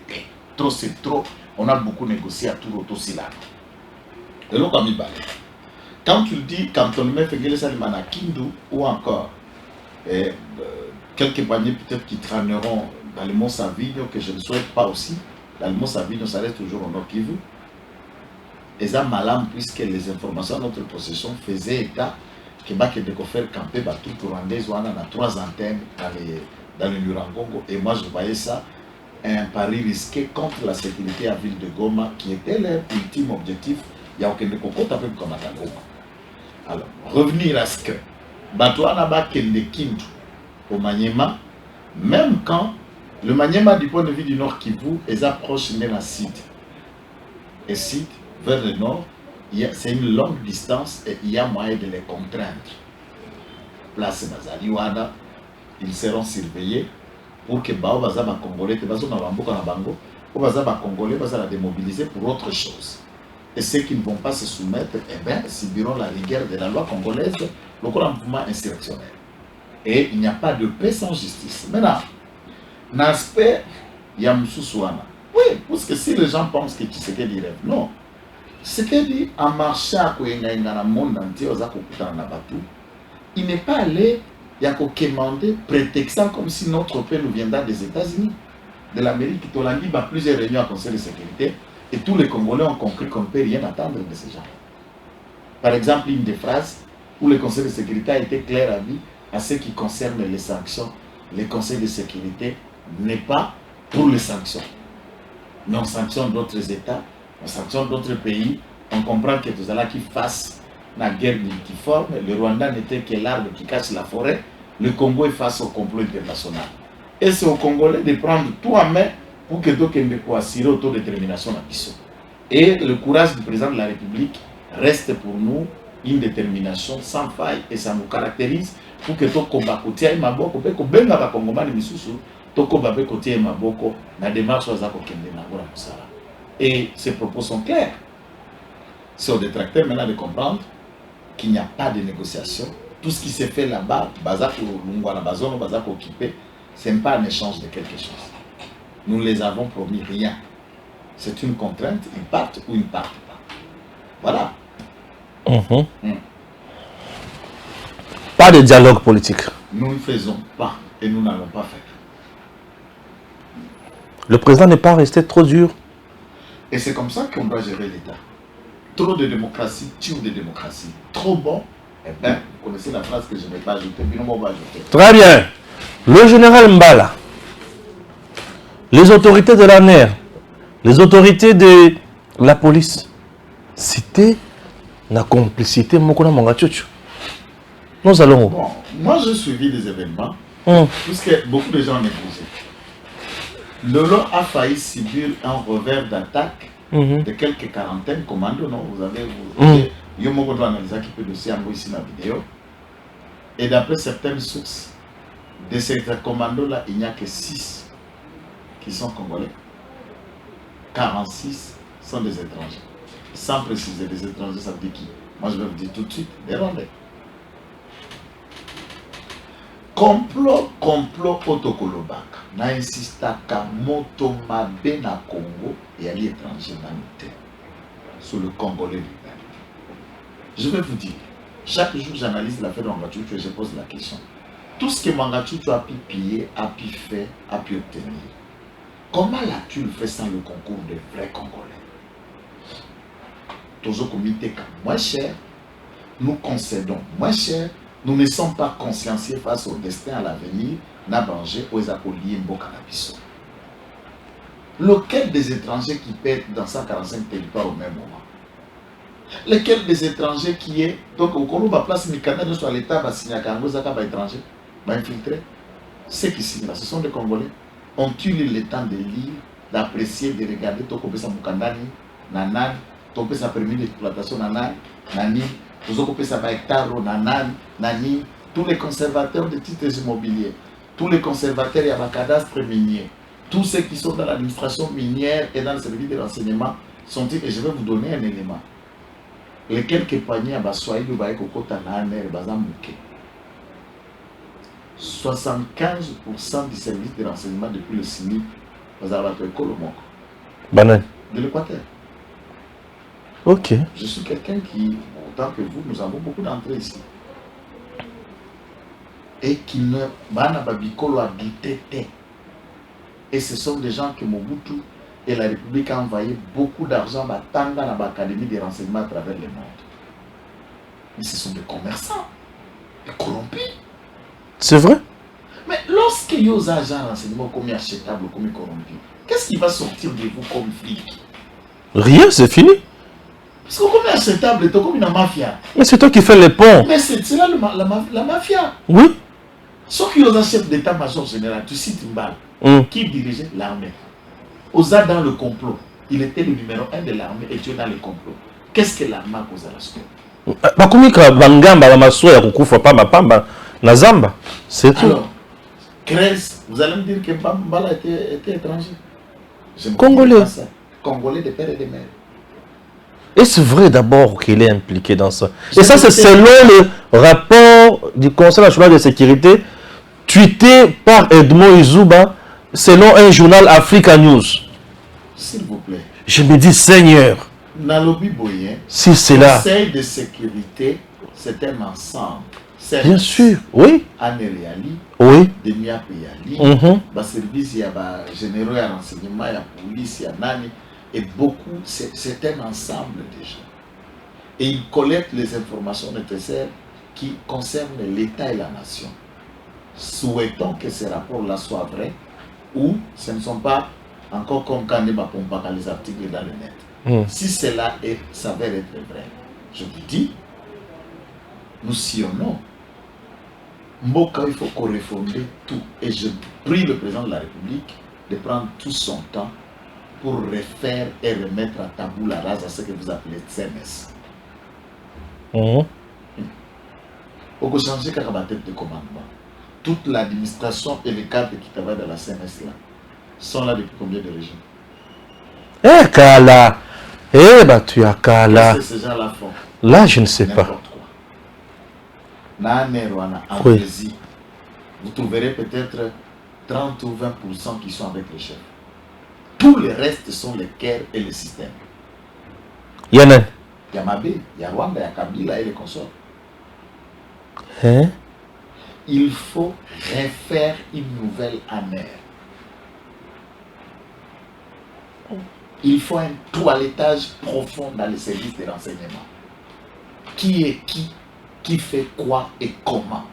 Trop c'est trop, on a beaucoup négocié à tout Rotosilano. Et là, comme il balait. Quand tu le dis, quand on met Fegele Salimana Kindu ou encore quelques paniers peut-être qui traîneront dans le Mont Savigno, que je ne souhaite pas aussi, dans le Mont Savigno, ça reste toujours au Nord Kivu. Et ça malade puisque les informations à notre possession faisaient état que Baké de faire camper tout Rwandais, on a 3 antennes dans le Nurangongo. Et moi je voyais ça, un pari risqué contre la sécurité à la ville de Goma, qui était leur ultime objectif. Il y a aucun côté avec comme à Goma. Alors, revenir à ce que Batouana Bakende Kindu au Maniema, même quand le Maniema du point de vue du Nord Kivu est approche de la site. Et site vers le nord, c'est une longue distance et il y a moyen de les contraindre. Place Bazaliwana, ils seront surveillés pour que Bazaba Congolais, Congolais va démobiliser pour autre chose. Et ceux qui ne vont pas se soumettre, eh bien, subiront la rigueur de la loi congolaise, le mouvement insurrectionnel. Et il n'y a pas de paix sans justice. Maintenant, l'aspect, il y a Moussouana. Oui, parce que si les gens pensent que Tshisekedi rêve, non. Tshisekedi a marché à le monde entier, il n'est pas allé, il a commandé, prétextant comme si notre paix nous viendra des États-Unis, de l'Amérique. Tolandi a plusieurs réunions à Conseil de sécurité. Et tous les Congolais ont compris qu'on ne peut rien attendre de ces gens. Par exemple, une des phrases où le Conseil de sécurité a été clair à ce qui concerne les sanctions. Le Conseil de sécurité n'est pas pour les sanctions. Mais on sanctionne d'autres États, on sanctionne d'autres pays. On comprend que tout cela qui fasse la guerre multiforme. Le Rwanda n'était que l'arbre qui cache la forêt. Le Congo est face au complot international. Et c'est aux Congolais de prendre tout en main pour que d'autres puissent assurer autodétermination dans l'issue. Et le courage du président de la République reste pour nous une détermination sans faille et ça nous caractérise pour que tout combat côté et maboko pe ko benga ba kongomani misusu to combat pe côté et maboko na démarche za ko kende na ngora musala. Et ces propos sont clairs. C'est aux détracteurs maintenant de comprendre qu'il n'y a pas de négociation. Tout ce qui s'est fait là-bas, bazako lungwana bazono bazako occupé, c'est pas un échange de quelque chose. Nous les avons promis rien. C'est une contrainte, ils partent ou ils ne partent pas. Voilà. Pas de dialogue politique. Nous ne faisons pas et nous n'allons pas faire. Le président n'est pas resté trop dur. Et c'est comme ça qu'on doit gérer l'État. Trop de démocratie, tue de démocratie. Trop bon, eh bien, vous connaissez la phrase que je ne vais pas ajouter, mais on va ajouter. Très bien. Le général Mbala, les autorités de la NER, les autorités de la police, c'était la complicité. Nous allons où? Bon, moi j'ai suivi des événements, puisque beaucoup de gens ont négligé. Lolo a failli subir un revers d'attaque de quelques quarantaines commandos, non? Vous avez Yomogo doit analyser qui peut dossier en ici dans la vidéo. Et d'après certaines sources, de ces commandos-là, il n'y a que 6 qui sont congolais. 46 sont des étrangers. Sans préciser des étrangers, ça veut dire qui? Moi je vais vous dire tout de suite, des Rwandais. Complot Otokolobaka. Na insistaka moto mabe na Congo et à l'étranger dans le terre. Sur le Congolais lui-même. Je vais vous dire, chaque jour j'analyse l'affaire de Mangachouchou et je pose la question. Tout ce que Mangachouchou a pu piller, a pu faire, a pu obtenir. Comment l'a-t-il fait sans le concours des vrais Congolais? Toujours comité moins cher, nous concédons moins cher, nous ne sommes pas conscienciés face au destin à l'avenir, n'a danger aux acoliers Mbokanabiso. Lequel des étrangers qui pètent dans 145 territoires au même moment? Lequel des étrangers qui est, donc au Congo, ma place, mais quand sur l'État, va signer à Kango, Zaka va étranger, va infiltrer. Ceux qui signent là, ce sont des Congolais. Ont-ils eu le temps de lire, d'apprécier, de regarder Tokopesa Mukandani, Nanan, Tokopesa permis d'exploitation Nanan, Nani, Tokopesa Baektaro, Nanan, Nani, tous les conservateurs de titres immobiliers. tous les conservateurs et à cadastre minier, tous ceux qui sont dans l'administration minière et dans le service de renseignement sont dit, et je vais vous donner un élément. Les quelques paniers à Baswahili ou Baïkokota Naner, Bazamouké. 75% du service de renseignement depuis le CINI, Bazabato et Kolomoko. Banane. De l'Équateur. Ok. Je suis quelqu'un qui, autant que vous, nous avons beaucoup d'entrées ici. Et qui ne. Bana Babikolo a guité. Et ce sont des gens que Mobutu et la République a envoyé beaucoup d'argent à Tanga dans l'Académie des renseignements à travers le monde. Mais ce sont des commerçants, des corrompus. C'est vrai? Mais lorsque il y a aux agents de renseignement comme achetable, comme corrompus, qu'est-ce qui va sortir de vous comme flic? Rien, c'est fini. Parce que comme achetable, c'est comme une mafia. Mais c'est toi qui fais les ponts. Mais c'est là la mafia. Oui. Sauf qu'il y a aux chefs d'état-major général, tu cites Mbal, qui dirigeait l'armée. Oza dans le complot. Il était le numéro 1 de l'armée et tu es dans le complot. Qu'est-ce que l'armée a causé à la suite? Bakumika bangamba bamaso ya kukufa pa mapamba na zamba. C'est tout. Alors, Grèce, vous allez me dire que Mbala était étranger. Congolais. Congolais de père et de mère. Est-ce vrai d'abord qu'il est impliqué dans ça? Et ça, c'est selon le rapport du Conseil national de sécurité tweeté par Edmond Izouba selon un journal Africa News. S'il vous plaît. Je me dis, Seigneur, Nalobi Boyen, si c'est là. Conseil de sécurité, c'est un ensemble. Bien sûr, oui. Anéréali, Oui. Demia Peyali, service, il y a généraux, il y a renseignement, il y a police, il y a nani. Et beaucoup, c'est un ensemble de gens. Et ils collectent les informations nécessaires qui concernent l'État et la nation. Souhaitons que ces rapports-là soient vrais ou ce ne sont pas encore comme quand les articles dans le net. Si cela s'avère être vrai, je vous dis, nous sillonnons. Mboka, il faut qu'on réforme tout. Et je prie le président de la République de prendre tout son temps pour refaire et remettre à tabou la rase à ce que vous appelez CNS. Pour que changer la tête de commandement. Toute l'administration et les cadres qui travaillent dans la CNS là sont là depuis combien de régions? Eh Kala, eh bah tu as Kala. Qu'est-ce que ces gens-là font? Là je ne sais pas. En Brésil, vous trouverez peut-être 30 ou 20% qui sont avec les chefs. Tout le reste sont les KER et les systèmes. Il y en a. Il y a Mabé, il y a Rwanda, il y a Kabila et les consorts. Hein? Il faut refaire une nouvelle année. Il faut un toilettage profond dans les services de renseignement. Qui est qui fait quoi et comment.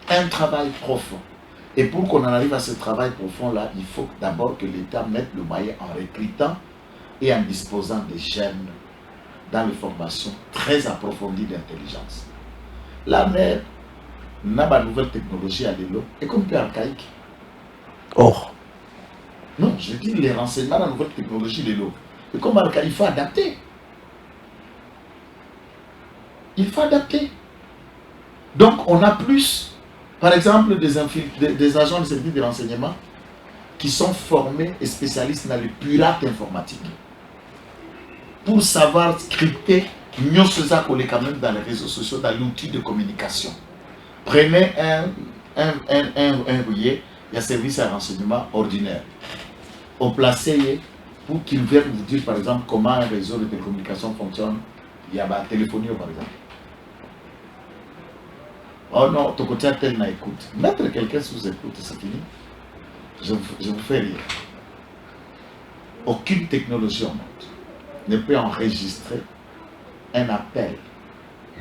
Un travail profond. Et pour qu'on en arrive à ce travail profond-là, il faut d'abord que l'État mette le moyen en recrutant et en disposant des jeunes dans les formations très approfondies d'intelligence. La mer n'a pas de nouvelle technologie à l'élo et comme peu archaïque. Oh. Non, je dis les renseignements, la nouvelle technologie de l'eau. Et comme archaïque, il faut adapter. Il faut adapter. Donc on a plus, par exemple, des agents de service de renseignement qui sont formés et spécialistes dans les pirates informatiques. Pour savoir scripter, mieux se ça qu'on est quand même dans les réseaux sociaux, dans l'outil de communication. Prenez un rouillé, il y a service à renseignement ordinaire. Au placé pour qu'il vienne vous dire par exemple comment un réseau de télécommunication fonctionne. Il y a la téléphonie par exemple. Oh non, ton côté tel n'a écoute. Mettre quelqu'un sous écoute, c'est fini. Je vous fais rire. Aucune technologie au monde ne peut enregistrer un appel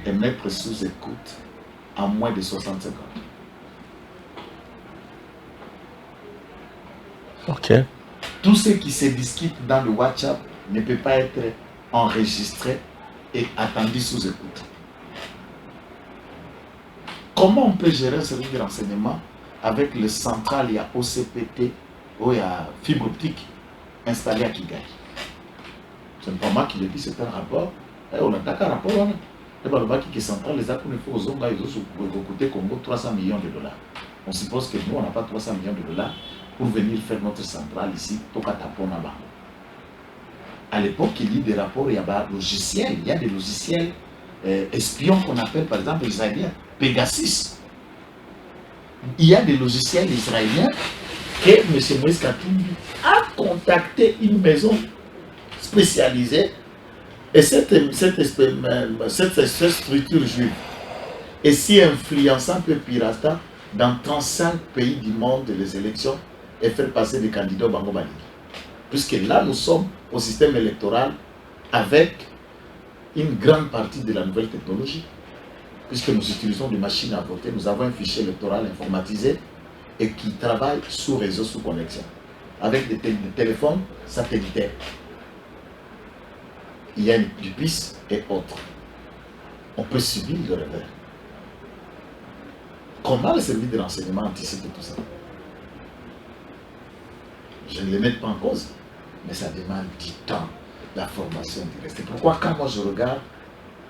et mettre sous écoute en moins de 60 secondes. Ok. Tout ce qui se discute dans le WhatsApp ne peut pas être enregistré et attendu sous écoute. Comment on peut gérer un service de renseignement avec le central, il y a OCPT, où il y a fibre optique installée à Kigali? Ce n'est pas moi qui le dis, c'est un rapport. Et on attaque un rapport. Et le Baki qui est central, les actes il faut aux Zonga, ils ont coûté Congo 300 millions de dollars. On suppose que nous, on n'a pas 300 millions de dollars pour venir faire notre centrale ici, Tokatapona. À l'époque, il y a des rapports, il y a des logiciels, il y a des logiciels espions qu'on appelle par exemple israéliens, Pegasus. Il y a des logiciels israéliens que M. Moïse Katumbi a contacté une maison spécialisée et cette structure juive est si influençante que pirata dans 35 pays du monde les élections et faire passer des candidats au Bango Bali. Puisque là, nous sommes au système électoral avec une grande partie de la nouvelle technologie. Puisque nous utilisons des machines à voter, nous avons un fichier électoral informatisé et qui travaille sous réseau, sous connexion, avec des téléphones satellitaires. Il y a du PIS et autres. On peut subir le revers. Comment le service de renseignement anticipe tout ça? Je ne les mets pas en cause, mais ça demande du temps, la formation directe. C'est pourquoi quand moi je regarde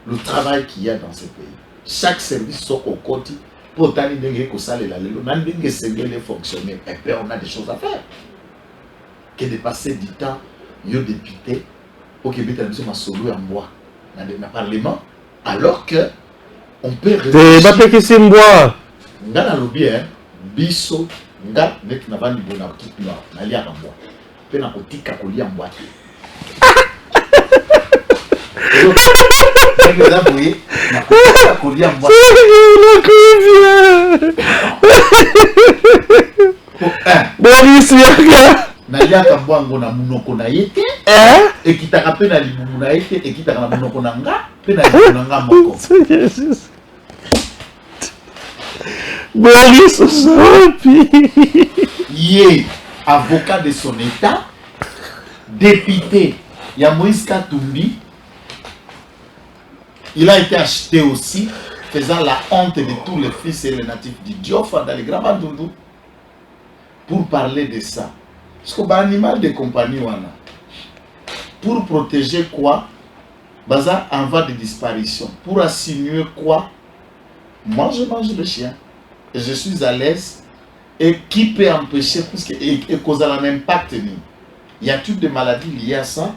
le travail qu'il y a dans ce pays, chaque service sort au côté pour t'animer que ça les fonctionner. Et puis on a des choses à faire. Que de passer du temps, yo député, au Québec, nous sommes solo en bois dans le Parlement, alors que on peut réfléchir. Dans le lobby, biso, nga net na bandi bona kitno na lia kambo. Pe na kotika kolia mbwaki. Boris naliaka mbwango na munoko na yete ekitaka pe na libumu na yete ekitaka na munoko na nga pe na libumu na nga moko. Boris Yé, avocat de son état, député ya Moïse Katumbi, il a été acheté aussi, faisant la honte de tous les fils et les natifs du Diofa dans les grands bandundus, pour parler de ça. Parce que l'animal de compagnie, pour protéger quoi? Baza en voie de disparition. Pour assigner quoi? Moi, je mange le chien. Et je suis à l'aise. Et qui peut empêcher, puisque et cause un impact? Y a-t-il des maladies liées à ça?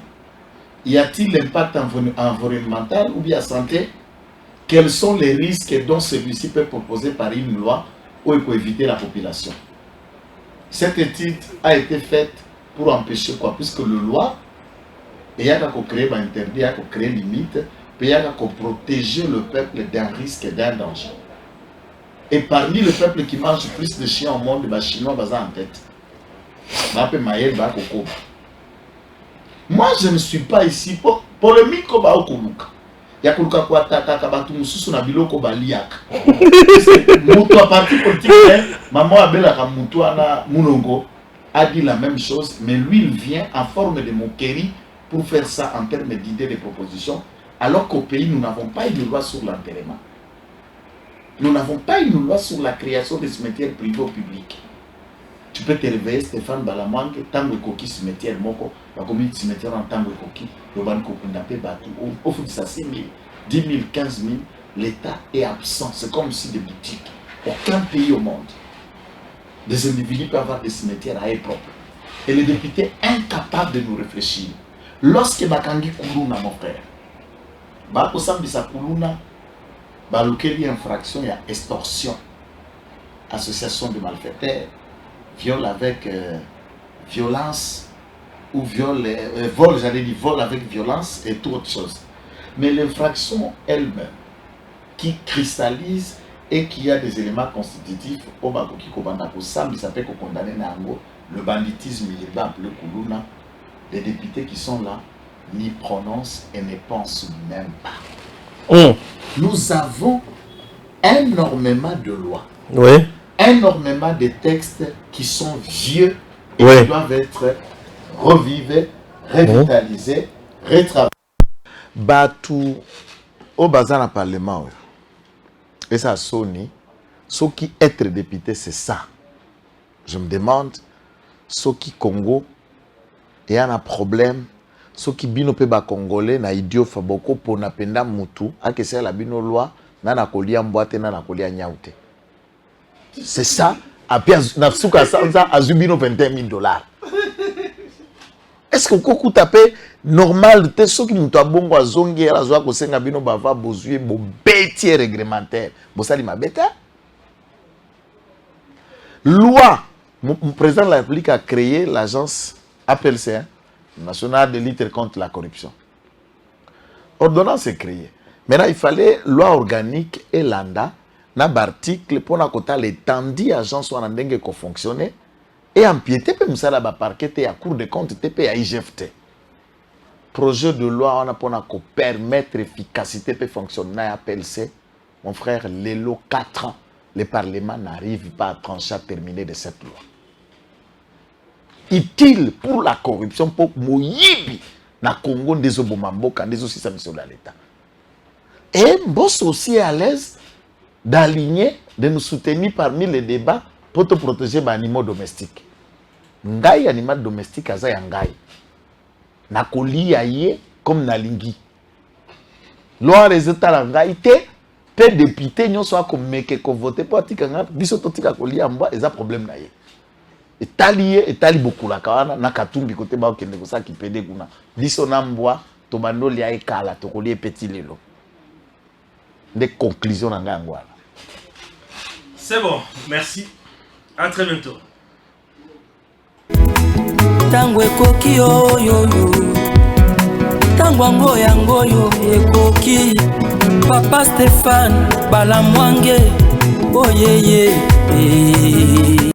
Y a-t-il l'impact environnemental ou bien santé? Quels sont les risques dont celui-ci peut proposer par une loi ou pour éviter la population? Cette étude a été faite pour empêcher quoi? Puisque le loi, il y a qu'à créer un interdit, il y a qu'à créer une limite, puis il y a qu'à protéger le peuple d'un risque et d'un danger. Et parmi le peuple qui mange plus de chiens au monde, les Chinois sont en tête. Moi, je ne suis pas ici pour polémique. Il y a quelqu'un qui a dit la même chose, mais lui, il vient en forme de moquerie pour faire ça en termes d'idées, de propositions, alors qu'au pays, nous n'avons pas une loi sur l'enterrement. Nous n'avons pas une loi sur la création des cimetières privés ou publics. Tu peux te réveiller, Stéphane Balamangue, Tango Koki cimetière Moko, la commune cimetière en Tango Koki, le Ban Kokundape Batu, au fond de ça, 6 000, 10 000, 15 000, l'État est absent. C'est comme si des boutiques. Aucun pays au monde, des individus peuvent avoir des cimetières à eux propres. Et les députés incapables de nous réfléchir. Lorsque Bakangi Kuluna, mon frère, Bakosam Bisa Kuluna, Balukeli infraction, il y a extorsion, association de malfaiteurs, viol avec violence, ou vol, j'allais dire vol avec violence et tout autre chose. Mais l'infraction elle-même, qui cristallise et qui a des éléments constitutifs, au Bakoki Kobandako Sam, il s'appelle qu'on condamne le banditisme, il va appeler Kuluna, les députés qui sont là n'y prononcent et ne pensent même pas. Nous avons énormément de lois, énormément de textes qui sont vieux et qui doivent être revivés, revitalisés, retravaillés. Batou au bazar au Parlement. Et ça, Sony, ce qui être député, c'est ça. Je me demande, ce qui Congo, il y a un problème, soki bino pe ba congolais na idiot faboko pona penda mutu akesela la bino loi na na kolia mboate na na kolia nyaute. C'est ça. Après na suka sanza azubino 21 000 $. Est-ce que koku tapé normal te soki mutu abongo azongi ala zo ko senga bino bava bozui bo bêtier réglementaire bo sali mabeta. Loi, mon président de la République a créé l'agence APLC, nationale de lutte contre la corruption. Ordonnance est créée. Maintenant, il fallait loi organique et l'ANDA, un article pour l'étendue agence soit en fonctionner et empiéter pour ça là parquet et à cour de compte TP à IGFT. Projet de loi on a pour permettre efficacité pour fonctionner à APLC. Mon frère, Lélo 4 ans. Le Parlement n'arrive pas à trancher, à terminer de cette loi. Utile pour la corruption, pour Moyibi, na Congo, des Obomamboka, des aussi missions de l'État. Et Boss aussi est à l'aise d'aligner, de nous soutenir parmi les débats pour te protéger les animaux domestiques. Ngai animal domestique, aza yangai. Na koli aye comme na lingi. Loi résultat la ngai te. Peu de députés n'ont soit comme meke ko voter pour atikanga biso totika ko liamba eza problème na ye. Etali beaucoup la kawana na katumbi côté ba okende ko sa ki pede kuna. Biso na mbwa to bando lia ekala to ko lie petit lelo. Des conclusions na ngangwa. C'est bon, merci. À très bientôt. Tango ekoki yo yo yo. Tango yango yo ekoki. Papa Stéphane Balamwange, oh yeah yeah.